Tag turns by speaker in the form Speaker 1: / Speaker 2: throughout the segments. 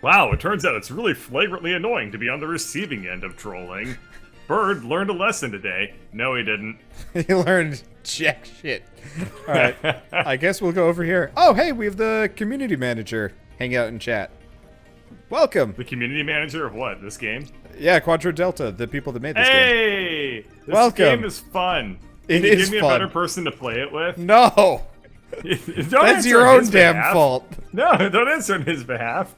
Speaker 1: Wow, it turns out it's really flagrantly annoying to be on the receiving end of trolling. Bird learned a lesson today. No, he didn't.
Speaker 2: He learned jack shit. All right, I guess we'll go over here. Oh, hey, we have the community manager hanging out in chat. Welcome.
Speaker 1: The community manager of what? This game?
Speaker 2: Yeah, Quadro Delta, the people that made this game.
Speaker 1: Hey! This
Speaker 2: Welcome.
Speaker 1: game is fun. Can you
Speaker 2: is
Speaker 1: give me
Speaker 2: fun.
Speaker 1: a better person to play it with?
Speaker 2: No!
Speaker 1: Don't
Speaker 2: That's
Speaker 1: answer
Speaker 2: your
Speaker 1: on
Speaker 2: own
Speaker 1: his
Speaker 2: damn
Speaker 1: behalf.
Speaker 2: fault.
Speaker 1: No, don't answer on his behalf.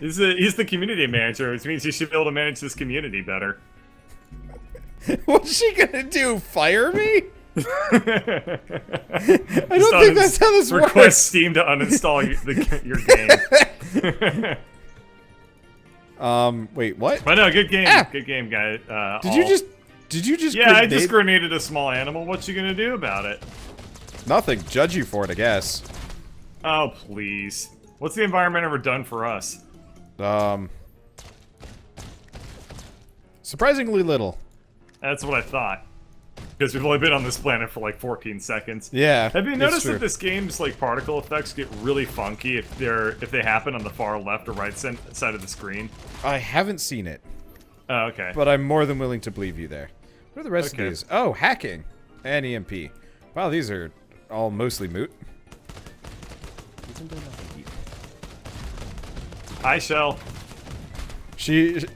Speaker 1: He's the community manager, which means he should be able to manage this community better.
Speaker 2: What's she gonna do? Fire me? I don't
Speaker 1: Just
Speaker 2: think that's how this
Speaker 1: request
Speaker 2: works.
Speaker 1: Steam to uninstall your game.
Speaker 2: Wait, what?
Speaker 1: But no, good game.
Speaker 2: Ah!
Speaker 1: Good game, guy.
Speaker 2: Did you just
Speaker 1: Yeah, I
Speaker 2: grenade-
Speaker 1: just grenaded a small animal. What you gonna do about it?
Speaker 2: Nothing. Judge you for it, I guess.
Speaker 1: Oh, please. What's the environment ever done for us?
Speaker 2: Surprisingly little.
Speaker 1: That's what I thought. Because we've only been on this planet for like 14 seconds.
Speaker 2: Yeah.
Speaker 1: Have you
Speaker 2: it's
Speaker 1: noticed
Speaker 2: true.
Speaker 1: that this game's like particle effects get really funky if they happen on the far left or right side of the screen?
Speaker 2: I haven't seen it,
Speaker 1: Oh, okay.
Speaker 2: but I'm more than willing to believe you there. What are the rest
Speaker 1: Okay.
Speaker 2: of these? Oh, hacking and EMP. Wow, these are all mostly moot.
Speaker 1: Hi, Shell.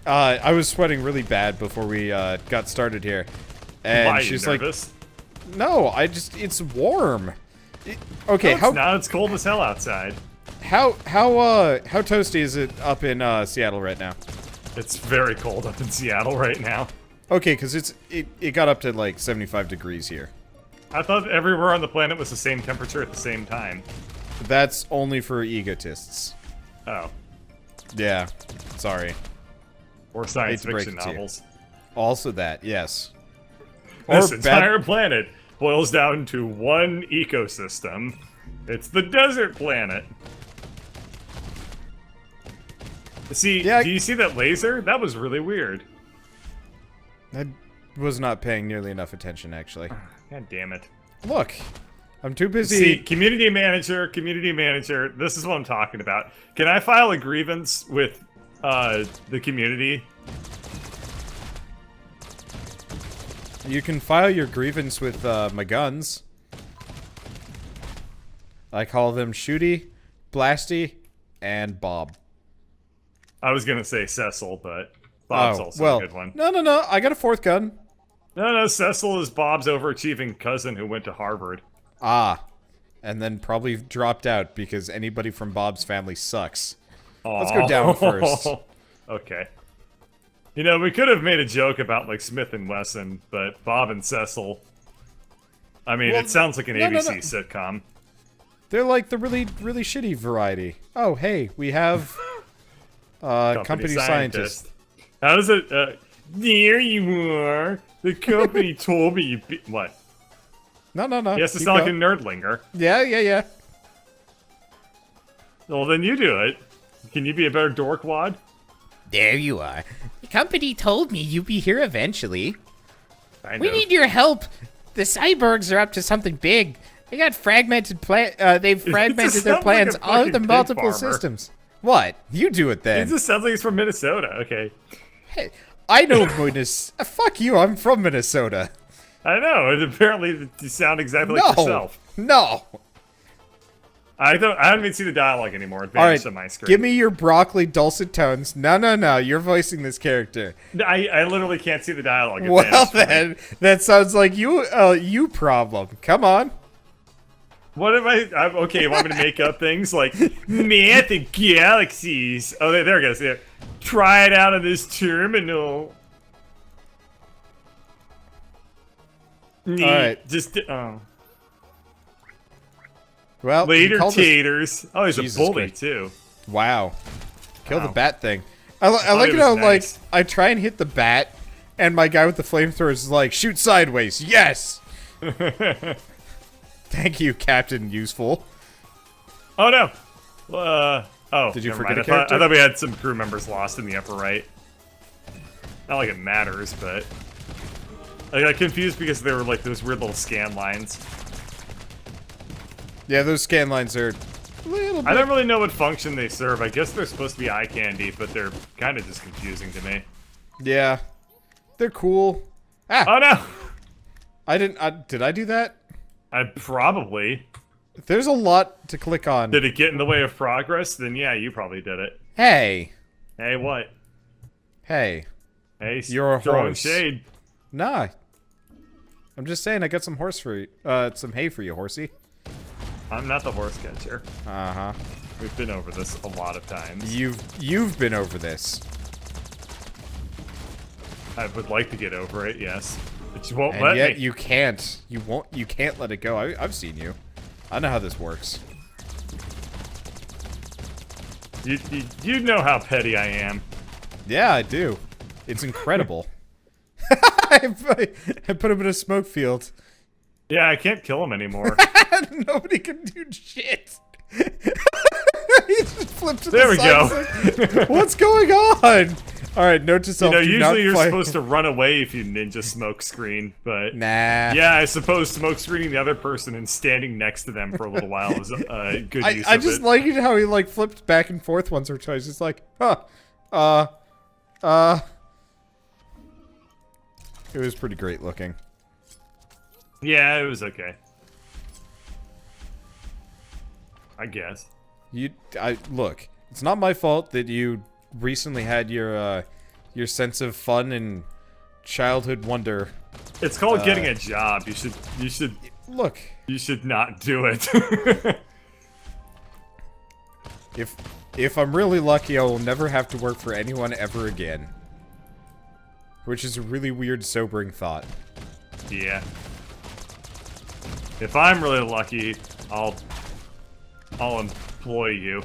Speaker 2: I was sweating really bad before we got started here, and
Speaker 1: Why,
Speaker 2: she's
Speaker 1: you
Speaker 2: like,
Speaker 1: nervous?
Speaker 2: "No, it's warm." Okay,
Speaker 1: No, now it's cold as hell outside.
Speaker 2: how toasty is it up in Seattle right now?
Speaker 1: It's very cold up in Seattle right now.
Speaker 2: Okay, because it got up to like 75 degrees here.
Speaker 1: I thought everywhere on the planet was the same temperature at the same time.
Speaker 2: That's only for egotists.
Speaker 1: Oh.
Speaker 2: Yeah, sorry.
Speaker 1: Or science
Speaker 2: Hate to break
Speaker 1: fiction
Speaker 2: it to you.
Speaker 1: novels.
Speaker 2: Also that, yes.
Speaker 1: This
Speaker 2: Or
Speaker 1: entire planet boils down to one ecosystem. It's the desert planet. See,
Speaker 2: Yeah,
Speaker 1: do you see that laser? That was really weird.
Speaker 2: I was not paying nearly enough attention, actually.
Speaker 1: God damn it.
Speaker 2: Look, I'm too busy.
Speaker 1: See, community manager, this is what I'm talking about. Can I file a grievance with the community?
Speaker 2: You can file your grievance with my guns. I call them Shooty, Blasty, and Bob.
Speaker 1: I was gonna say Cecil, but Bob's also a good one.
Speaker 2: No, I got a fourth gun.
Speaker 1: No, Cecil is Bob's overachieving cousin who went to Harvard.
Speaker 2: Ah, and then probably dropped out because anybody from Bob's family sucks. Let's go down first.
Speaker 1: Okay. You know, we could have made a joke about, like, Smith and Wesson, but Bob and Cecil... I mean,
Speaker 2: Well,
Speaker 1: it sounds like an
Speaker 2: no,
Speaker 1: ABC
Speaker 2: no.
Speaker 1: sitcom.
Speaker 2: They're like the really shitty variety. Oh, hey, we have company scientist.
Speaker 1: How does it... there you are! The company told me you be... What?
Speaker 2: No.
Speaker 1: He has to
Speaker 2: keep
Speaker 1: sound like a
Speaker 2: going.
Speaker 1: nerdlinger.
Speaker 2: Yeah.
Speaker 1: Well, then you do it. Can you be a better dorkwad?
Speaker 3: There you are. The company told me you'd be here eventually.
Speaker 1: I know.
Speaker 3: We need your help. The cyborgs are up to something big. They got fragmented they've fragmented their
Speaker 1: sounds
Speaker 3: plans
Speaker 1: like a
Speaker 3: all over the
Speaker 1: fucking pig
Speaker 3: multiple
Speaker 1: farmer.
Speaker 3: systems.
Speaker 2: What? You do it
Speaker 1: It
Speaker 2: then.
Speaker 1: just sounds like he's from Minnesota. Okay.
Speaker 2: Hey, I know Minnesota. Fuck you, I'm from Minnesota.
Speaker 1: I know. And apparently you sound exactly like
Speaker 2: No.
Speaker 1: yourself.
Speaker 2: No.
Speaker 1: I haven't even seen the dialogue anymore. It
Speaker 2: All right,
Speaker 1: vanished on my screen.
Speaker 2: give me your broccoli dulcet tones. No. You're voicing this character.
Speaker 1: I literally can't see the dialogue. It
Speaker 2: Well
Speaker 1: vanished for me.
Speaker 2: then, that sounds like you problem. Come on.
Speaker 1: What am I'm okay, you want me to make up things like math and galaxies? Oh, there it goes. There. Try it out on this terminal. Neat.
Speaker 2: All right.
Speaker 1: Just
Speaker 2: Well,
Speaker 1: later
Speaker 2: you called us-
Speaker 1: taters. Oh, he's
Speaker 2: Jesus
Speaker 1: a bully
Speaker 2: Christ.
Speaker 1: too.
Speaker 2: Wow. Kill the
Speaker 1: Wow.
Speaker 2: bat thing. I like
Speaker 1: thought
Speaker 2: it
Speaker 1: it
Speaker 2: how,
Speaker 1: was nice.
Speaker 2: like, I try and hit the bat, and my guy with the flamethrower is like, shoot sideways. Yes! Thank you, Captain Useful.
Speaker 1: Oh no. Oh.
Speaker 2: Did you
Speaker 1: never
Speaker 2: forget
Speaker 1: mind.
Speaker 2: a character?
Speaker 1: I thought we had some crew members lost in the upper right. Not like it matters, but I got confused because there were like those weird little scan lines.
Speaker 2: Yeah, those scan lines are Little bit.
Speaker 1: I don't really know what function they serve. I guess they're supposed to be eye candy, but they're kind of just confusing to me.
Speaker 2: Yeah. They're cool. Ah!
Speaker 1: Oh no!
Speaker 2: Did I do that?
Speaker 1: I probably.
Speaker 2: There's a lot to click on.
Speaker 1: Did it get in the way of progress? Then yeah, you probably did it.
Speaker 2: Hey.
Speaker 1: Hey, what?
Speaker 2: Hey.
Speaker 1: Hey,
Speaker 2: You're a
Speaker 1: throwing
Speaker 2: horse.
Speaker 1: shade.
Speaker 2: Nah. I'm just saying I got some horse for you. Some hay for you, horsey.
Speaker 1: I'm not the horse catcher.
Speaker 2: Uh-huh.
Speaker 1: We've been over this a lot of times.
Speaker 2: You've been over this.
Speaker 1: I would like to get over it, yes. But you won't
Speaker 2: And
Speaker 1: let
Speaker 2: yet
Speaker 1: me.
Speaker 2: you can't. You can't let it go. I've seen you. I know how this works.
Speaker 1: You know how petty I am.
Speaker 2: Yeah, I do. It's incredible. I put him in a smoke field.
Speaker 1: Yeah, I can't kill him anymore.
Speaker 2: Nobody can do shit. He just flipped to
Speaker 1: There
Speaker 2: the
Speaker 1: we
Speaker 2: side.
Speaker 1: go.
Speaker 2: Like, what's going on? All right, note to self. do
Speaker 1: usually
Speaker 2: not
Speaker 1: you're
Speaker 2: fight.
Speaker 1: supposed to run away if you ninja smoke screen, but
Speaker 2: Nah.
Speaker 1: yeah, I suppose smoke screening the other person and standing next to them for a little while is a good use
Speaker 2: I
Speaker 1: of
Speaker 2: just
Speaker 1: it.
Speaker 2: like it how he like flipped back and forth once or twice. It's like, It was pretty great looking.
Speaker 1: Yeah, it was okay. I guess.
Speaker 2: Look. It's not my fault that you recently had your sense of fun and childhood wonder.
Speaker 1: It's called getting a job. You should
Speaker 2: Look.
Speaker 1: You should not do it.
Speaker 2: If I'm really lucky, I will never have to work for anyone ever again. Which is a really weird, sobering thought.
Speaker 1: Yeah. If I'm really lucky, I'll employ you.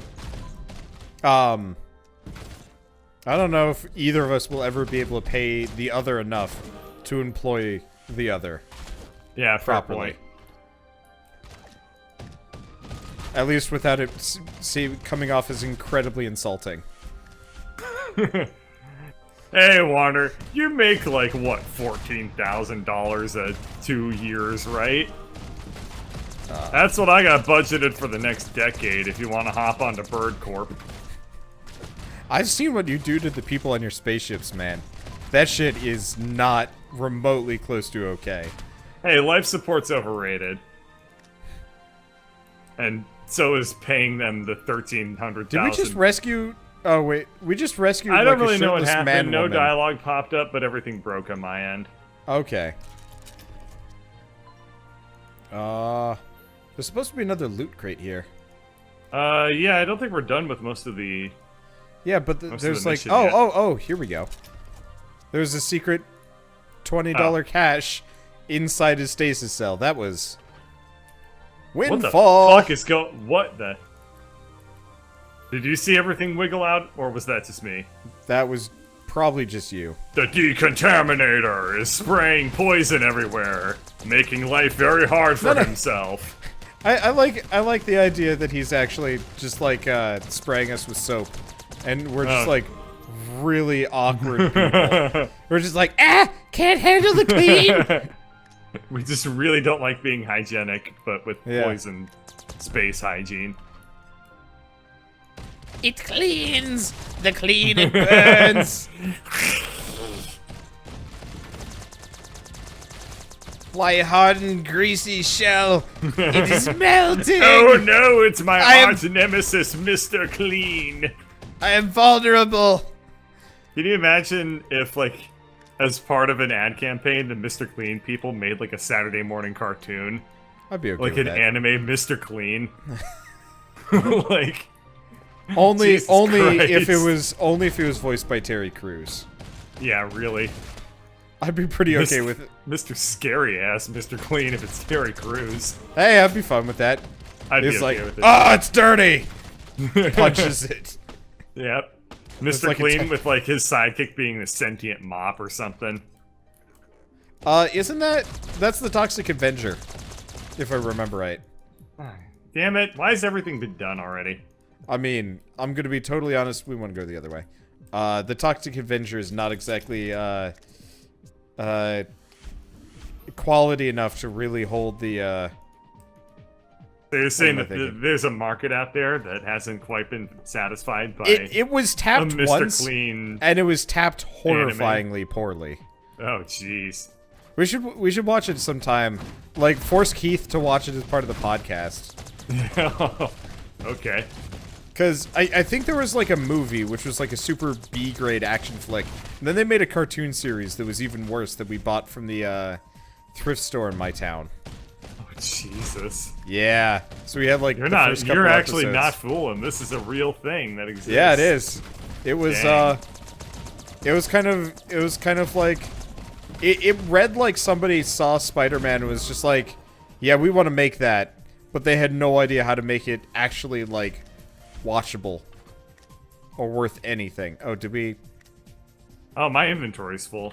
Speaker 2: I don't know if either of us will ever be able to pay the other enough to employ the other.
Speaker 1: Yeah,
Speaker 2: Properly. At least without it coming off as incredibly insulting.
Speaker 1: Hey, Wander, you make like what, $14,000 a 2 years, right? That's what I got budgeted for the next decade. If you want to hop onto Bird Corp.
Speaker 2: I've seen what you do to the people on your spaceships, man. That shit is not remotely close to okay.
Speaker 1: Hey, life support's overrated. And so is paying them the $1,300,000.
Speaker 2: Did we just rescue? Oh wait, we just rescued.
Speaker 1: I don't
Speaker 2: like,
Speaker 1: really
Speaker 2: a
Speaker 1: know what
Speaker 2: shirtless
Speaker 1: happened.
Speaker 2: man
Speaker 1: No
Speaker 2: woman.
Speaker 1: dialogue popped up, but everything broke on my end.
Speaker 2: Okay. There's supposed to be another loot crate here.
Speaker 1: Yeah, I don't think we're done with most of the...
Speaker 2: Yeah, but
Speaker 1: Most of
Speaker 2: there's
Speaker 1: the
Speaker 2: like,
Speaker 1: mission yet.
Speaker 2: oh, here we go. There's a secret $20 cash inside his stasis cell. That was windfall.
Speaker 1: What the fuck is what the... Did you see everything wiggle out, or was that just me?
Speaker 2: That was probably just you.
Speaker 1: The decontaminator is spraying poison everywhere, making life very hard for himself.
Speaker 2: I like the idea that he's actually just like spraying us with soap, and we're just like really awkward people. We're just like, can't handle the clean.
Speaker 1: We just really don't like being hygienic, but with
Speaker 2: Yeah.
Speaker 1: poison space hygiene.
Speaker 3: It cleans. The clean it burns.
Speaker 2: My hardened, greasy shell.
Speaker 3: It is melting.
Speaker 1: Oh no, it's my
Speaker 3: I am-
Speaker 1: arch nemesis, Mr. Clean.
Speaker 2: I am vulnerable.
Speaker 1: Can you imagine if, like, as part of an ad campaign, the Mr. Clean people made, like, a Saturday morning cartoon?
Speaker 2: I'd be okay
Speaker 1: Like
Speaker 2: with
Speaker 1: an
Speaker 2: that.
Speaker 1: anime Mr. Clean? Like...
Speaker 2: Only
Speaker 1: Jesus
Speaker 2: if it
Speaker 1: Christ.
Speaker 2: was voiced by Terry Crews.
Speaker 1: Yeah, really.
Speaker 2: I'd be pretty okay with it.
Speaker 1: Mr. Scary Ass Mr. Clean if it's Terry Crews.
Speaker 2: Hey, I'd be fine with that.
Speaker 1: I'd
Speaker 2: It's
Speaker 1: be
Speaker 2: like,
Speaker 1: okay with it.
Speaker 2: it's dirty. Punches it.
Speaker 1: Yep. Mr.
Speaker 2: like a
Speaker 1: Clean with, like, his sidekick being the sentient mop or something.
Speaker 2: Isn't that's the Toxic Avenger, if I remember right.
Speaker 1: Damn it, why has everything been done already?
Speaker 2: I mean, I'm gonna be totally honest, we want to go the other way. The Toxic Avenger is not exactly, quality enough to really hold the,
Speaker 1: So you're saying
Speaker 2: What
Speaker 1: that
Speaker 2: am I thinking?
Speaker 1: there's a market out there that hasn't quite been satisfied by
Speaker 2: It was
Speaker 1: a
Speaker 2: tapped
Speaker 1: Mr.
Speaker 2: once,
Speaker 1: Clean.
Speaker 2: and it was tapped horrifyingly poorly.
Speaker 1: Oh, jeez.
Speaker 2: We should watch it sometime. Like, force Keith to watch it as part of the podcast.
Speaker 1: Okay.
Speaker 2: Because I think there was, like, a movie, which was, like, a super B-grade action flick. And then they made a cartoon series that was even worse that we bought from the, thrift store in my town.
Speaker 1: Oh, Jesus.
Speaker 2: Yeah. So we had, like,
Speaker 1: You're
Speaker 2: the
Speaker 1: not.
Speaker 2: first couple
Speaker 1: You're actually
Speaker 2: episodes.
Speaker 1: not fooling. This is a real thing that exists.
Speaker 2: Yeah, it is. It was,
Speaker 1: Dang.
Speaker 2: it was kind of like... It read like somebody saw Spider-Man and was just like, yeah, we want to make that. But they had no idea how to make it actually, like, watchable. Or worth anything. Oh, did we...
Speaker 1: Oh, my inventory's full.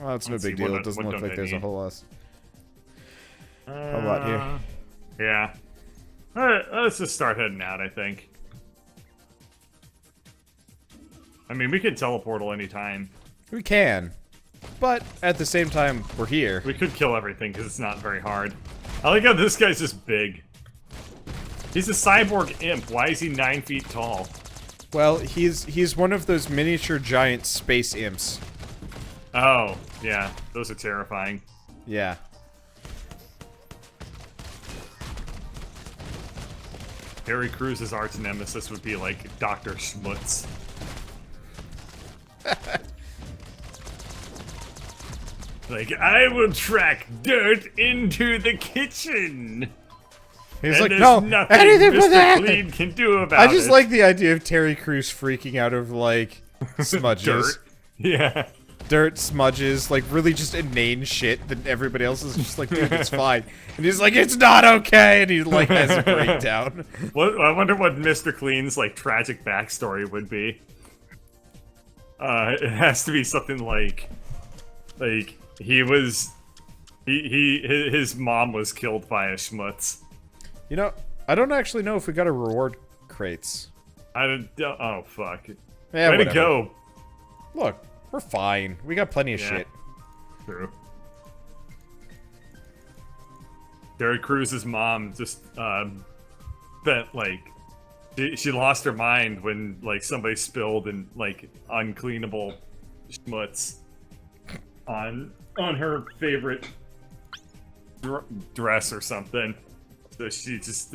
Speaker 2: Oh, it's no
Speaker 1: Let's
Speaker 2: big
Speaker 1: see,
Speaker 2: deal.
Speaker 1: what
Speaker 2: It doesn't
Speaker 1: don't
Speaker 2: look like
Speaker 1: I
Speaker 2: there's a
Speaker 1: need?
Speaker 2: whole lot. A lot here.
Speaker 1: Yeah. Alright, let's just start heading out, I think. I mean, we could teleportal anytime.
Speaker 2: We can. But, at the same time, we're here.
Speaker 1: We could kill everything, because it's not very hard. I like how this guy's just big. He's a cyborg imp. Why is he 9 feet tall?
Speaker 2: Well, he's one of those miniature giant space imps.
Speaker 1: Oh, yeah. Those are terrifying.
Speaker 2: Yeah.
Speaker 1: Harry Cruz's arch nemesis would be like Dr. Schmutz. Like, I will track dirt into the kitchen.
Speaker 2: He's
Speaker 1: And
Speaker 2: like,
Speaker 1: there's
Speaker 2: no,
Speaker 1: nothing
Speaker 2: anything but
Speaker 1: Mr.
Speaker 2: that!
Speaker 1: Clean can do about
Speaker 2: I just
Speaker 1: it.
Speaker 2: like the idea of Terry Crews freaking out over, like, smudges.
Speaker 1: Dirt. Yeah.
Speaker 2: Dirt, smudges, like, really just inane shit that everybody else is just like, dude, it's fine. And he's like, it's not okay! And he, like, has a breakdown.
Speaker 1: I wonder what Mr. Clean's, like, tragic backstory would be. It has to be something like his mom was killed by a schmutz.
Speaker 2: You know, I don't actually know if we got a reward crates.
Speaker 1: Oh, fuck.
Speaker 2: Yeah,
Speaker 1: Way
Speaker 2: whatever.
Speaker 1: to go.
Speaker 2: Look, we're fine. We got plenty of
Speaker 1: Yeah.
Speaker 2: shit.
Speaker 1: True. Terry Cruz's mom just, bet, like, she lost her mind when, like, somebody spilled and, like, uncleanable schmutz on her favorite dress or something. So she just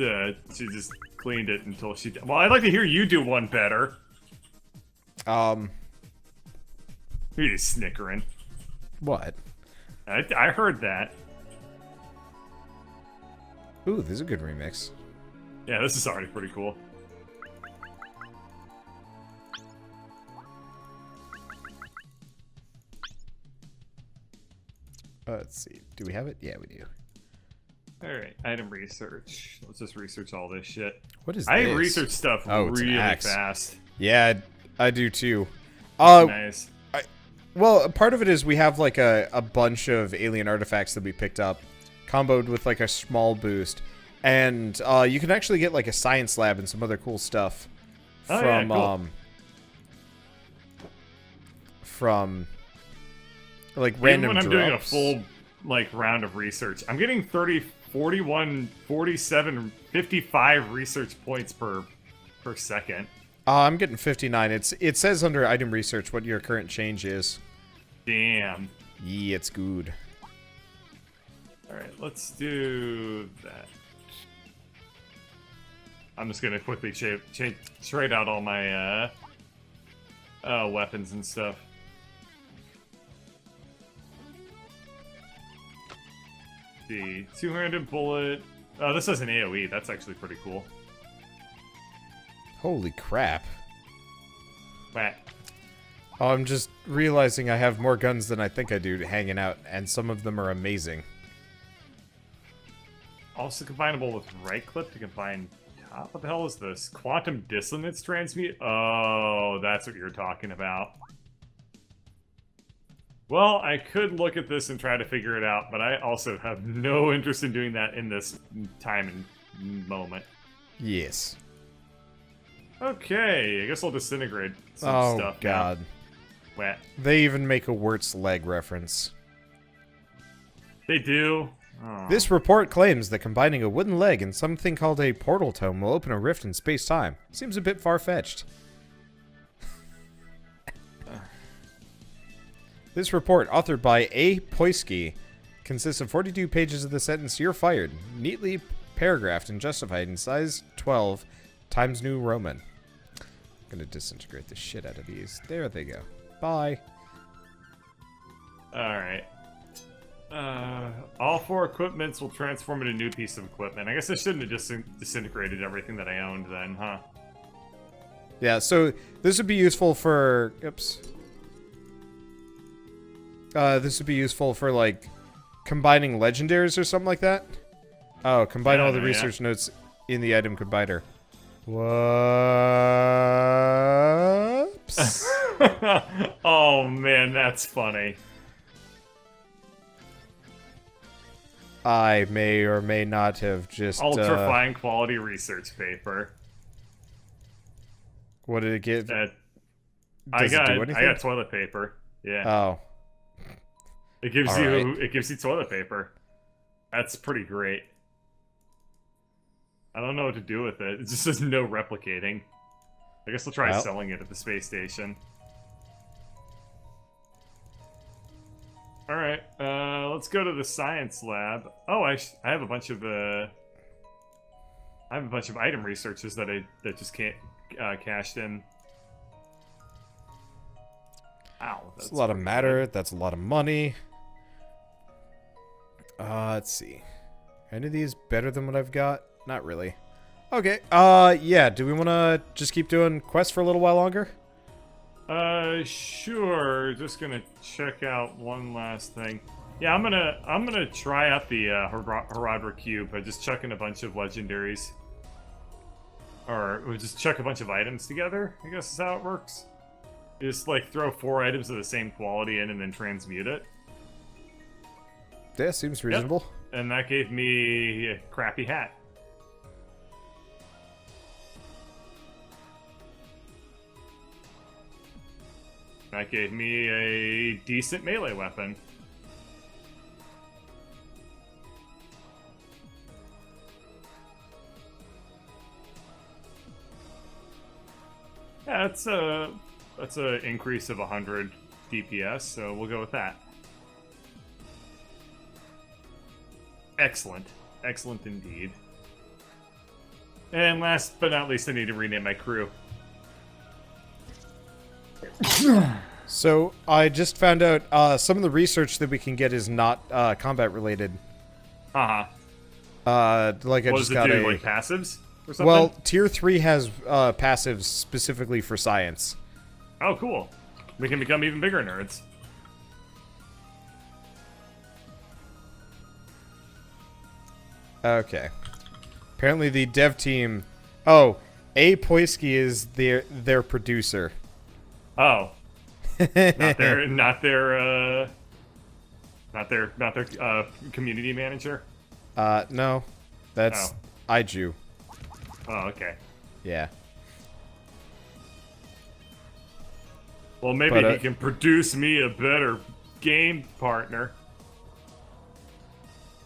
Speaker 1: cleaned it until she... Well, I'd like to hear you do one better. You're snickering.
Speaker 2: What?
Speaker 1: I heard that.
Speaker 2: Ooh, this is a good remix.
Speaker 1: Yeah, this is already pretty cool.
Speaker 2: Let's see. Do we have it? Yeah, we do.
Speaker 1: Alright, item research. Let's just research all this shit.
Speaker 2: What is
Speaker 1: I
Speaker 2: this?
Speaker 1: research stuff
Speaker 2: Oh, it's an
Speaker 1: really
Speaker 2: axe.
Speaker 1: fast.
Speaker 2: Yeah, I do too.
Speaker 1: Nice.
Speaker 2: Well, part of it is we have like a bunch of alien artifacts that we picked up, comboed with like a small boost, and you can actually get like a science lab and some other cool stuff
Speaker 1: Oh,
Speaker 2: from
Speaker 1: yeah, cool.
Speaker 2: from like
Speaker 1: Even
Speaker 2: random
Speaker 1: when I'm doing a
Speaker 2: drops.
Speaker 1: full like round of research, I'm getting 30, 41, 47, 55 research points per second.
Speaker 2: I'm getting 59. It says under item research what your current change is.
Speaker 1: Damn.
Speaker 2: Yeah, it's good.
Speaker 1: Alright, let's do that. I'm just gonna quickly trade out all my weapons and stuff. The two-handed bullet. Oh, this has an AoE. That's actually pretty cool.
Speaker 2: Holy crap.
Speaker 1: Whack.
Speaker 2: Oh, I'm just realizing I have more guns than I think I do hanging out, and some of them are amazing.
Speaker 1: Also combinable with right click to combine top. What the hell is this? Quantum dissonance transmute? Oh, that's what you're talking about. Well, I could look at this and try to figure it out, but I also have no interest in doing that in this time and moment.
Speaker 2: Yes.
Speaker 1: Okay, I guess I'll disintegrate some
Speaker 2: Oh,
Speaker 1: stuff now.
Speaker 2: God.
Speaker 1: Wet.
Speaker 2: They even make a Wirt's leg reference.
Speaker 1: They do.
Speaker 2: This report claims that combining a wooden leg and something called a portal tome will open a rift in space-time. Seems a bit far-fetched. This report, authored by A. Poisky, consists of 42 pages of the sentence, "You're fired," neatly paragraphed and justified in size 12 Times New Roman. I'm gonna disintegrate the shit out of these. There they go. Bye.
Speaker 1: Alright. All 4 equipments will transform into a new piece of equipment. I guess I shouldn't have just disintegrated everything that I owned then, huh?
Speaker 2: Yeah, so this would be useful for... Oops. This would be useful for, like, combining legendaries or something like that. Oh, combine all the research notes in the item combiner. Whoops.
Speaker 1: Oh, man, that's funny.
Speaker 2: I may or may not have just...
Speaker 1: Ultra-fine quality research paper.
Speaker 2: What did it give?
Speaker 1: I got toilet paper. Yeah.
Speaker 2: Oh.
Speaker 1: It gives you toilet paper. That's pretty great. I don't know what to do with it. It just says no replicating. I guess I'll try selling it at the space station. Alright, let's go to the science lab. Oh, I have a bunch of item researches that just can't cashed in. Ow,
Speaker 2: that's a lot of matter. That's a lot of money. Let's see. Are any of these better than what I've got? Not really. Okay. Yeah. Do we want to just keep doing quests for a little while longer?
Speaker 1: Sure. Just gonna check out one last thing. Yeah, I'm gonna try out the Herodra Cube by just chucking a bunch of legendaries. Or we'll just chuck a bunch of items together, I guess is how it works. Just like throw 4 items of the same quality in and then transmute it.
Speaker 2: Yeah, seems reasonable.
Speaker 1: Yep. And that gave me a crappy hat. That gave me a decent melee weapon. Yeah, that's a increase of 100 DPS, so we'll go with that. Excellent. Excellent indeed. And last but not least, I need to rename my crew.
Speaker 2: So, I just found out some of the research that we can get is not combat related.
Speaker 1: Uh-huh.
Speaker 2: Like I
Speaker 1: what
Speaker 2: just
Speaker 1: does
Speaker 2: got
Speaker 1: it do, like passives or something?
Speaker 2: Well, Tier 3 has passives specifically for science.
Speaker 1: Oh, cool. We can become even bigger nerds.
Speaker 2: Okay. Apparently the dev team... Oh, A. Poisky is their producer.
Speaker 1: Oh. not their community manager?
Speaker 2: No. That's Iju.
Speaker 1: Oh, okay.
Speaker 2: Yeah.
Speaker 1: Well, maybe he can produce me a better game partner.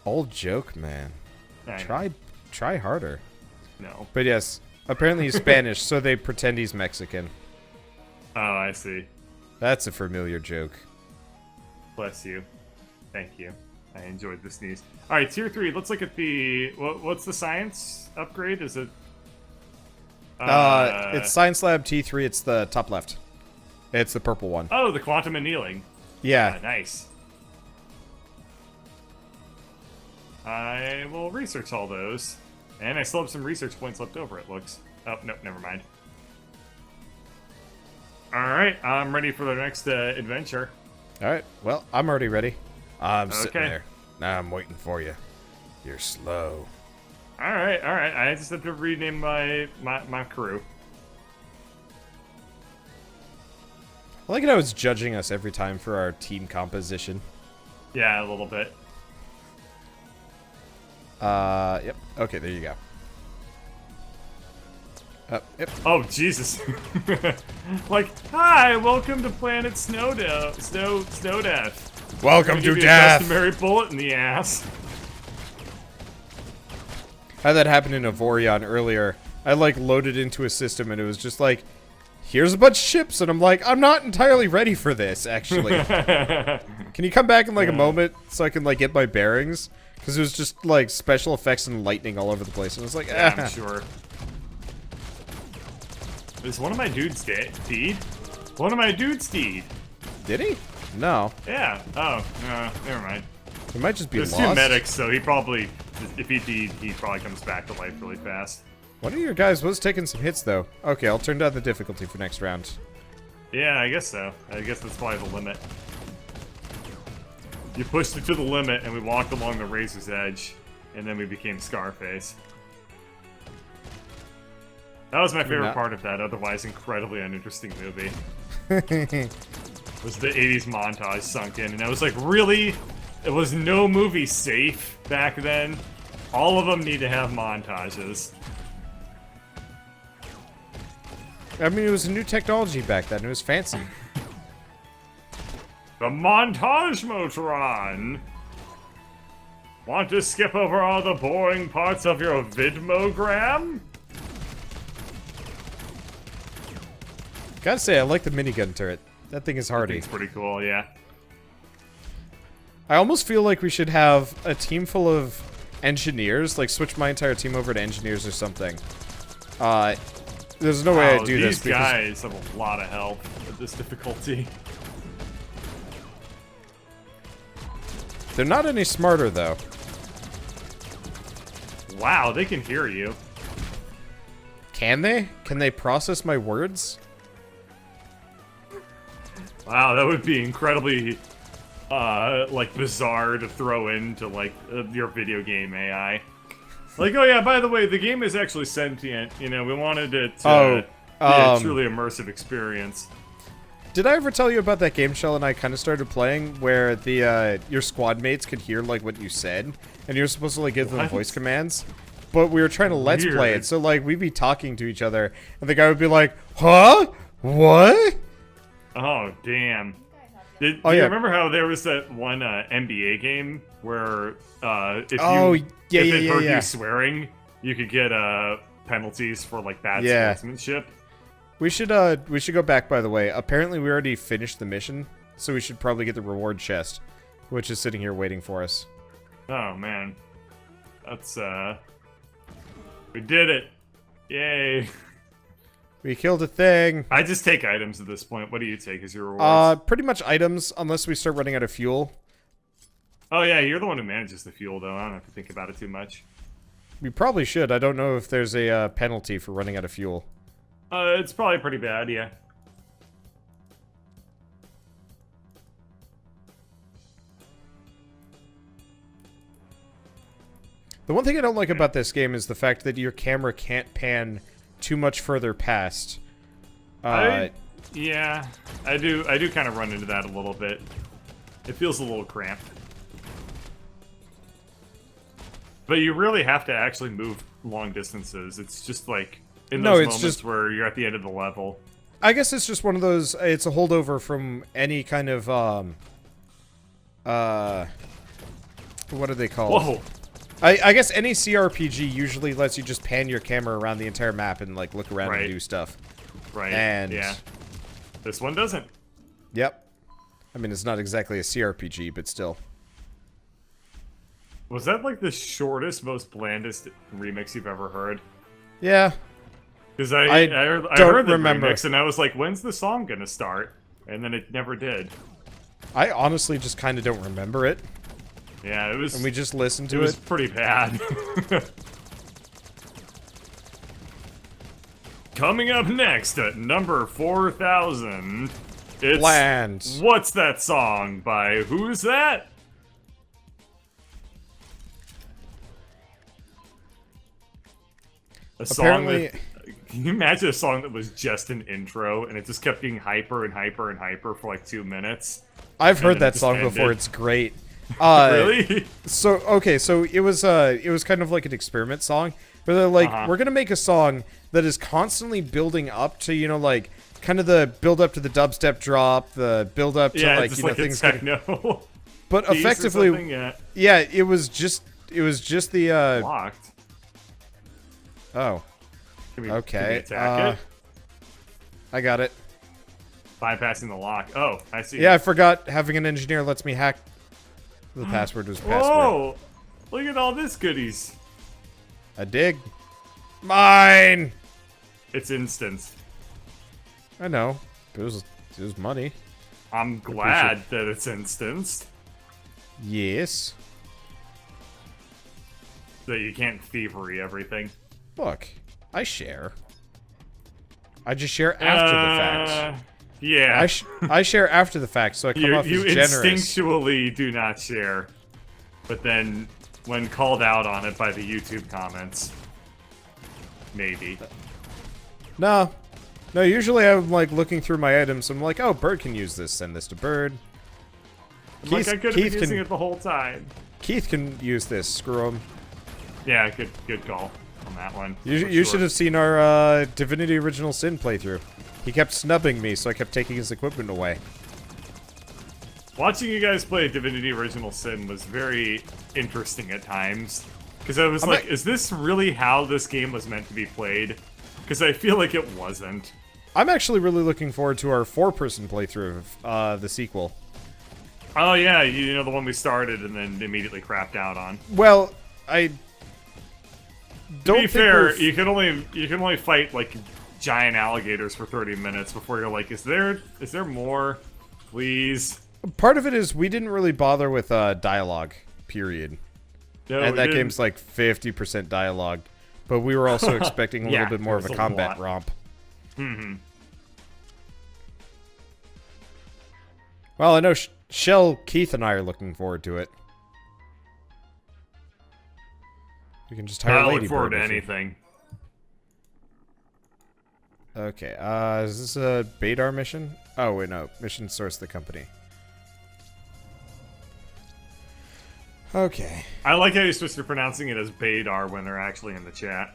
Speaker 2: Old joke, man. Try harder.
Speaker 1: No.
Speaker 2: But yes, apparently he's Spanish, so they pretend he's Mexican.
Speaker 1: Oh, I see.
Speaker 2: That's a familiar joke.
Speaker 1: Bless you. Thank you. I enjoyed the sneeze. Alright, Tier 3, let's look at the... What's the science upgrade? Is it...
Speaker 2: It's Science Lab T3, it's the top left. It's the purple one.
Speaker 1: Oh, the quantum annealing.
Speaker 2: Yeah.
Speaker 1: Nice. I will research all those. And I still have some research points left over, it looks. Oh, nope, never mind. Alright, I'm ready for the next adventure.
Speaker 2: Alright, well, I'm already ready. I'm sitting there. Now I'm waiting for you. You're slow.
Speaker 1: Alright, alright. I just have to rename my crew.
Speaker 2: I like how it's judging us every time for our team composition.
Speaker 1: Yeah, a little bit.
Speaker 2: Yep. Okay, there you go. Yep.
Speaker 1: Oh, Jesus. Like, hi, welcome to Planet Snowdeath.
Speaker 2: Welcome to death!
Speaker 1: A customary bullet in the ass.
Speaker 2: had that happen in Avorion earlier. I like loaded into a system and it was just like, here's a bunch of ships, and I'm like, I'm not entirely ready for this, actually. Can you come back in like a moment so I can like get my bearings? Because it was just like special effects and lightning all over the place, and I was like,
Speaker 1: yeah, I'm sure. Is one of my dudes deed? One of my dudes deed.
Speaker 2: Did he? No.
Speaker 1: Yeah. Oh, no, never mind.
Speaker 2: He might just be
Speaker 1: There's
Speaker 2: lost.
Speaker 1: two medics, so he probably, if he deed, he probably comes back to life really fast.
Speaker 2: One of your guys was taking some hits, though. Okay, I'll turn down the difficulty for next round.
Speaker 1: Yeah, I guess so. I guess that's probably the limit. You pushed it to the limit, and we walked along the razor's edge, and then we became Scarface. That was my favorite part of that otherwise incredibly uninteresting movie. Was the 80s montage sunk in, and I was like, really? It was no movie safe back then? All of them need to have montages.
Speaker 2: I mean, it was a new technology back then. It was fancy.
Speaker 1: The montage Motron! Want to skip over all the boring parts of your vidmogram?
Speaker 2: Gotta say, I like the minigun turret. That thing is hardy.
Speaker 1: It's pretty cool, yeah.
Speaker 2: I almost feel like we should have a team full of engineers, like switch my entire team over to engineers or something. There's no way I'd do this
Speaker 1: because these guys have a lot of help at this difficulty.
Speaker 2: They're not any smarter, though.
Speaker 1: Wow, they can hear you.
Speaker 2: Can they? Can they process my words?
Speaker 1: Wow, that would be incredibly, like, bizarre to throw into, like, your video game AI. Like, oh yeah, by the way, the game is actually sentient. You know, we wanted it to be a truly immersive experience.
Speaker 2: Did I ever tell you about that game Shell and I kind of started playing where the your squad mates could hear like what you said and you were supposed to like give them voice commands? But we were trying to let's play it, so like we'd be talking to each other and the guy would be like, "Huh? What?"
Speaker 1: Oh, damn. Do you remember how there was that one NBA game where if it heard you swearing, you could get penalties for like bad sportsmanship?
Speaker 2: We should go back, by the way. Apparently we already finished the mission, so we should probably get the reward chest, which is sitting here waiting for us.
Speaker 1: Oh man. That's we did it. Yay.
Speaker 2: We killed a thing.
Speaker 1: I just take items at this point. What do you take as your rewards?
Speaker 2: Pretty much items, unless we start running out of fuel.
Speaker 1: Oh yeah, you're the one who manages the fuel, though. I don't have to think about it too much.
Speaker 2: We probably should. I don't know if there's a penalty for running out of fuel.
Speaker 1: It's probably pretty bad, yeah.
Speaker 2: The one thing I don't like about this game is the fact that your camera can't pan too much further past.
Speaker 1: Yeah, I do kind of run into that a little bit. It feels a little cramped. But you really have to actually move long distances. It's just like in those moments where you're at the end of the level.
Speaker 2: I guess it's just one of those, it's a holdover from any kind of, what are they called?
Speaker 1: Whoa!
Speaker 2: I guess any CRPG usually lets you just pan your camera around the entire map and, like, look around and do stuff.
Speaker 1: Right,
Speaker 2: and
Speaker 1: yeah. This one doesn't.
Speaker 2: Yep. I mean, it's not exactly a CRPG, but still.
Speaker 1: Was that, like, the shortest, most blandest remix you've ever heard?
Speaker 2: Yeah.
Speaker 1: Because I heard the remix, and I was like, when's the song gonna start? And then it never did.
Speaker 2: I honestly just kind of don't remember it.
Speaker 1: Yeah, it was...
Speaker 2: And we just listened to it.
Speaker 1: It was pretty bad. Coming up next at number 4,000, it's...
Speaker 2: Bland.
Speaker 1: What's That Song by Who's That? A song that... Can you imagine a song that was just an intro, and it just kept getting hyper and hyper and hyper for like 2 minutes?
Speaker 2: I've heard that song before. It's great.
Speaker 1: Really?
Speaker 2: So it was kind of like an experiment song where they're like, we're gonna make a song that is constantly building up to, you know, like kind of the build up to the dubstep drop, the build up to like, you know, things
Speaker 1: techno.
Speaker 2: But effectively,
Speaker 1: yeah,
Speaker 2: it was just the
Speaker 1: locked.
Speaker 2: Oh.
Speaker 1: Can we
Speaker 2: Okay.
Speaker 1: attack it?
Speaker 2: I got it.
Speaker 1: Bypassing the lock. Oh, I see.
Speaker 2: Yeah, I forgot having an engineer lets me hack. The password was password.
Speaker 1: Whoa! Look at all this goodies.
Speaker 2: A dig. Mine!
Speaker 1: It's instant.
Speaker 2: I know. It was money.
Speaker 1: I'm glad that it's instanced.
Speaker 2: Yes.
Speaker 1: That you can't thievery everything.
Speaker 2: Look, I share. I just share after the fact.
Speaker 1: Yeah.
Speaker 2: I share after the fact, so I come off
Speaker 1: you
Speaker 2: as generous.
Speaker 1: instinctually do not share. But then, when called out on it by the YouTube comments, maybe.
Speaker 2: No. No, usually I'm like looking through my items. I'm like, oh, Bird can use this. Send this to Bird.
Speaker 1: Like I could have been using it the whole time.
Speaker 2: Keith can use this. Screw him.
Speaker 1: Yeah, good call on that one.
Speaker 2: You should have seen our Divinity Original Sin playthrough. He kept snubbing me, so I kept taking his equipment away.
Speaker 1: Watching you guys play Divinity Original Sin was very interesting at times. Because I was like, is this really how this game was meant to be played? Because I feel like it wasn't.
Speaker 2: I'm actually really looking forward to our 4-person playthrough of the sequel.
Speaker 1: Oh yeah, you know the one we started and then immediately crapped out on.
Speaker 2: Well, I don't
Speaker 1: To be
Speaker 2: think
Speaker 1: fair, you can only fight like giant alligators for 30 minutes before you're like, is there more? Please.
Speaker 2: Part of it is we didn't really bother with dialogue, period.
Speaker 1: No,
Speaker 2: and that game's like 50% dialogue. But we were also expecting a little bit more of a combat romp.
Speaker 1: Mm-hmm.
Speaker 2: Well, I know Shell, Keith, and I are looking forward to it. We can just hire
Speaker 1: I
Speaker 2: Lady
Speaker 1: look forward
Speaker 2: Bird
Speaker 1: to
Speaker 2: if we-
Speaker 1: anything.
Speaker 2: Okay, is this a Badar mission? Oh, wait, no. Mission source the company. Okay.
Speaker 1: I like how you're supposed to be pronouncing it as Badar when they're actually in the chat.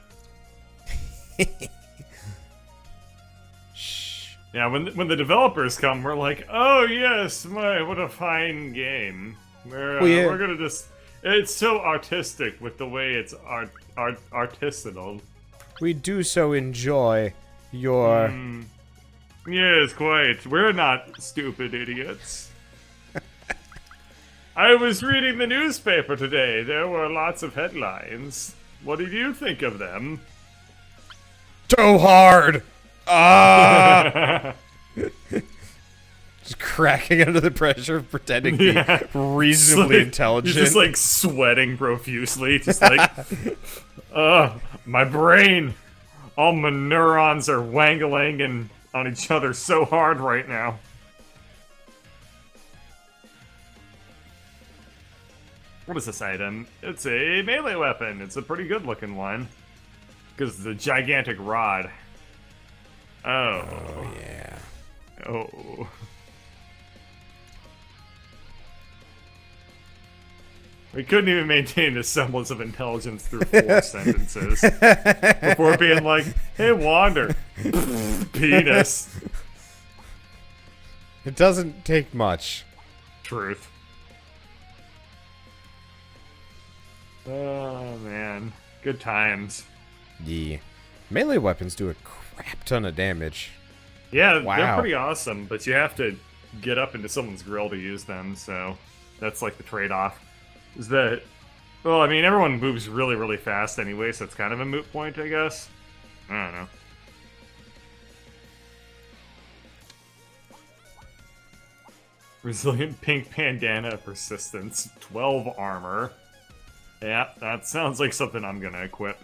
Speaker 2: Shh.
Speaker 1: Yeah, when the developers come, we're like, oh yes, what a fine game. We're gonna just, it's so artistic with the way it's artisanal.
Speaker 2: We do so enjoy your...
Speaker 1: Yes, quite. We're not stupid idiots. I was reading the newspaper today. There were lots of headlines. What did you think of them?
Speaker 2: So hard! Ah! Just cracking under the pressure of pretending to be reasonably intelligent.
Speaker 1: You're just like sweating profusely. Just like, my brain. All my neurons are wangling on each other so hard right now. What is this item? It's a melee weapon. It's a pretty good looking one. Because the gigantic rod. Oh.
Speaker 2: Oh, yeah.
Speaker 1: Oh. We couldn't even maintain a semblance of intelligence through 4 sentences. Before being like, hey, Wander. Penis.
Speaker 2: It doesn't take much.
Speaker 1: Truth. Oh, man. Good times.
Speaker 2: Yeah. Melee weapons do a crap ton of damage.
Speaker 1: Yeah,
Speaker 2: Wow.
Speaker 1: they're pretty awesome, but you have to get up into someone's grill to use them, so that's like the trade-off. Is that... Well, I mean, everyone moves really, really fast anyway, so it's kind of a moot point, I guess. I don't know. Resilient pink bandana persistence, 12 armor. Yeah, that sounds like something I'm gonna equip.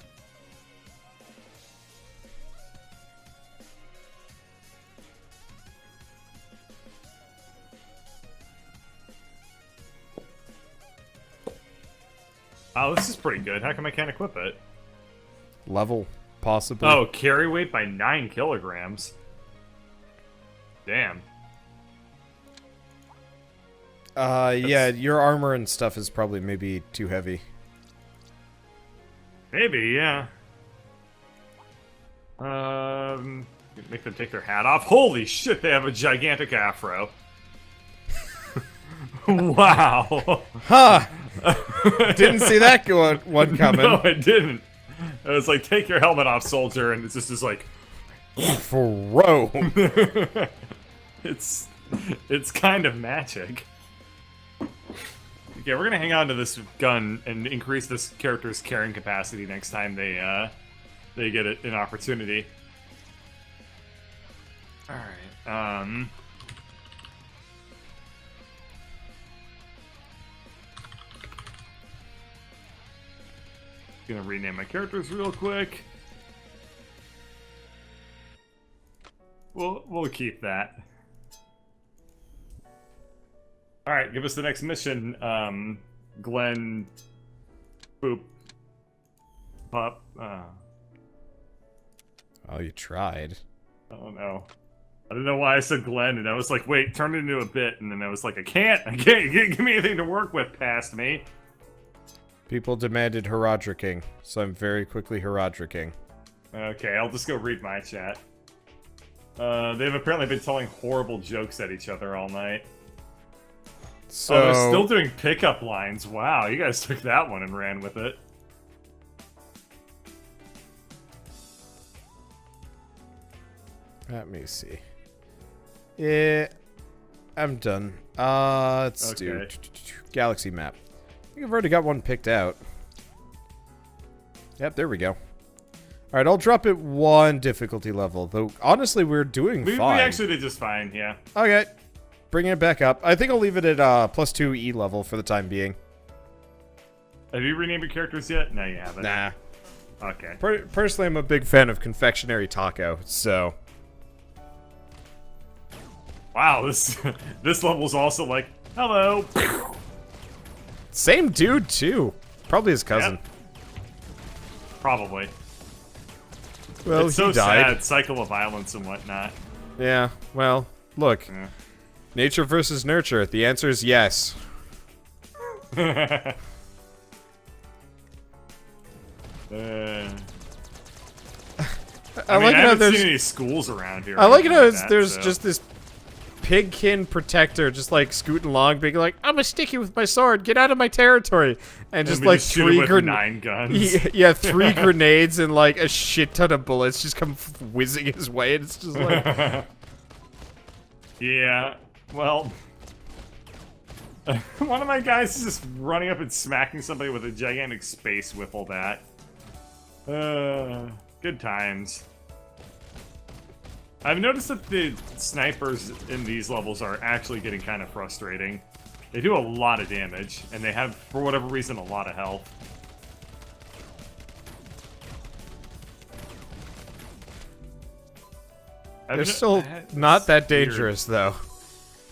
Speaker 1: Oh, this is pretty good. How come I can't equip it?
Speaker 2: Level, possibly.
Speaker 1: Oh, carry weight by 9 kilograms. Damn.
Speaker 2: Yeah, your armor and stuff is probably maybe too heavy.
Speaker 1: Maybe, yeah. Make them take their hat off. Holy shit, they have a gigantic afro. Wow.
Speaker 2: Huh! Didn't see that one coming.
Speaker 1: No, I didn't. It's like, take your helmet off, soldier, and it's just like,
Speaker 2: Throw.
Speaker 1: it's kind of magic. Okay, we're gonna hang on to this gun and increase this character's carrying capacity next time they get an opportunity. All right. Gonna rename my characters real quick. We'll keep that. All right, give us the next mission, Glenn. Boop. Pup.
Speaker 2: Oh, you tried.
Speaker 1: Oh no. I don't know why I said Glenn, and I was like, wait, turn it into a bit, and then I was like, I can't give me anything to work with past me.
Speaker 2: People demanded Herodricking, so I'm very quickly Herodricking.
Speaker 1: Okay, I'll just go read my chat. They've apparently been telling horrible jokes at each other all night.
Speaker 2: So
Speaker 1: they're still doing pickup lines. Wow, you guys took that one and ran with it.
Speaker 2: Let me see. Yeah, I'm done. Let's do galaxy map. I think I've already got one picked out. Yep, there we go. Alright, I'll drop it one difficulty level, though honestly we're doing fine.
Speaker 1: We actually did just fine, yeah.
Speaker 2: Okay. Bringing it back up. I think I'll leave it at +2 E level for the time being.
Speaker 1: Have you renamed your characters yet? No, you haven't.
Speaker 2: Nah.
Speaker 1: Okay.
Speaker 2: Personally, I'm a big fan of confectionery taco, so...
Speaker 1: Wow, this level's also like, hello.
Speaker 2: Same dude, too. Probably his cousin.
Speaker 1: Yep. Probably.
Speaker 2: Well,
Speaker 1: it's
Speaker 2: he
Speaker 1: so
Speaker 2: died.
Speaker 1: sad, cycle of violence and whatnot.
Speaker 2: Yeah, well, look.
Speaker 1: Yeah.
Speaker 2: Nature versus nurture. The answer is yes.
Speaker 1: I
Speaker 2: like how
Speaker 1: haven't
Speaker 2: there's
Speaker 1: seen any schools around here.
Speaker 2: I like how
Speaker 1: that,
Speaker 2: there's
Speaker 1: so.
Speaker 2: just this pigkin protector just like scooting along, being like, "I'm a sticky with my sword. Get out of my territory!" And just
Speaker 1: we
Speaker 2: like
Speaker 1: shoot him with
Speaker 2: 3
Speaker 1: 9 guns.
Speaker 2: Yeah, 3 grenades and like a shit ton of bullets just come whizzing his way, and it's just like,
Speaker 1: yeah. Well, one of my guys is just running up and smacking somebody with a gigantic space whiffle bat. Good times. I've noticed that the snipers in these levels are actually getting kind of frustrating. They do a lot of damage, and they have, for whatever reason, a lot of health.
Speaker 2: they're still not that dangerous though.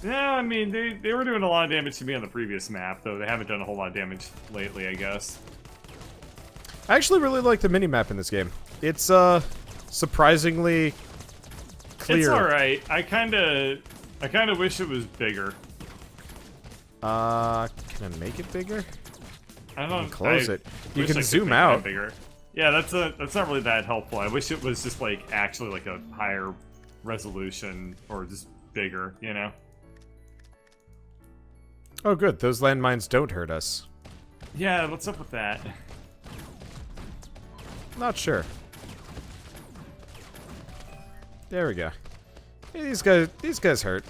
Speaker 1: Yeah, I mean, they were doing a lot of damage to me on the previous map, though they haven't done a whole lot of damage lately, I guess.
Speaker 2: I actually really like the minimap in this game. It's surprisingly clear.
Speaker 1: It's alright. I kinda wish it was bigger.
Speaker 2: Can I make it bigger?
Speaker 1: I don't
Speaker 2: Close it. You
Speaker 1: wish I
Speaker 2: can
Speaker 1: could
Speaker 2: zoom
Speaker 1: make it
Speaker 2: out.
Speaker 1: bigger. Yeah, that's not really that helpful. I wish it was just like actually like a higher resolution or just bigger, you know?
Speaker 2: Oh good, those landmines don't hurt us.
Speaker 1: Yeah, what's up with that?
Speaker 2: Not sure. There we go. Hey, these guys hurt.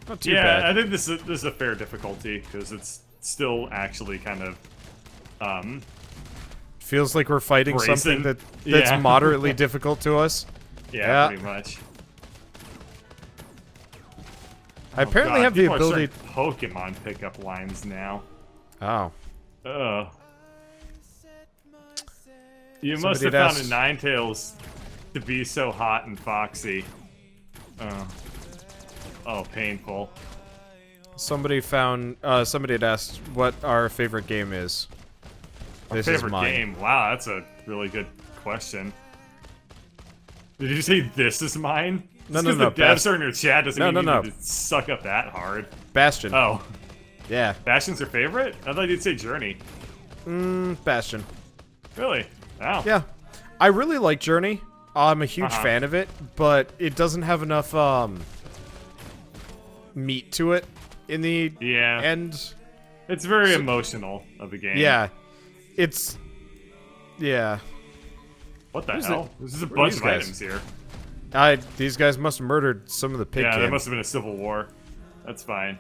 Speaker 2: Not too bad.
Speaker 1: Yeah, I think this is a fair difficulty because it's still actually kind of
Speaker 2: Feels like we're fighting
Speaker 1: brazen.
Speaker 2: something that's
Speaker 1: Yeah.
Speaker 2: moderately difficult to us.
Speaker 1: Yeah, pretty much.
Speaker 2: I apparently have the
Speaker 1: people
Speaker 2: ability.
Speaker 1: are starting Pokemon pickup lines now.
Speaker 2: Oh.
Speaker 1: Ugh. You
Speaker 2: Somebody
Speaker 1: must have
Speaker 2: had
Speaker 1: found a
Speaker 2: asked-
Speaker 1: Ninetales to be so hot and foxy. Oh, painful.
Speaker 2: Somebody had asked what our favorite game is. This is
Speaker 1: Favorite
Speaker 2: mine.
Speaker 1: game? Wow, that's a really good question. Did you say this is mine?
Speaker 2: No,
Speaker 1: Just
Speaker 2: no,
Speaker 1: 'cause
Speaker 2: no,
Speaker 1: the devs are in your chat doesn't mean
Speaker 2: no.
Speaker 1: you need to suck up that hard.
Speaker 2: Bastion.
Speaker 1: Oh,
Speaker 2: Yeah.
Speaker 1: Bastion's your favorite? I thought you'd say Journey.
Speaker 2: Bastion.
Speaker 1: Really? Wow.
Speaker 2: Yeah. I really like Journey. I'm a huge
Speaker 1: Uh-huh.
Speaker 2: fan of it, but it doesn't have enough meat to it in the
Speaker 1: Yeah.
Speaker 2: end.
Speaker 1: It's very emotional of a game.
Speaker 2: Yeah. It's Yeah.
Speaker 1: What the
Speaker 2: Who's
Speaker 1: hell?
Speaker 2: it?
Speaker 1: There's a
Speaker 2: What are
Speaker 1: bunch
Speaker 2: these
Speaker 1: of
Speaker 2: guys?
Speaker 1: items here.
Speaker 2: These guys must have murdered some of the pig
Speaker 1: Yeah, there
Speaker 2: king.
Speaker 1: must have been a civil war. That's fine.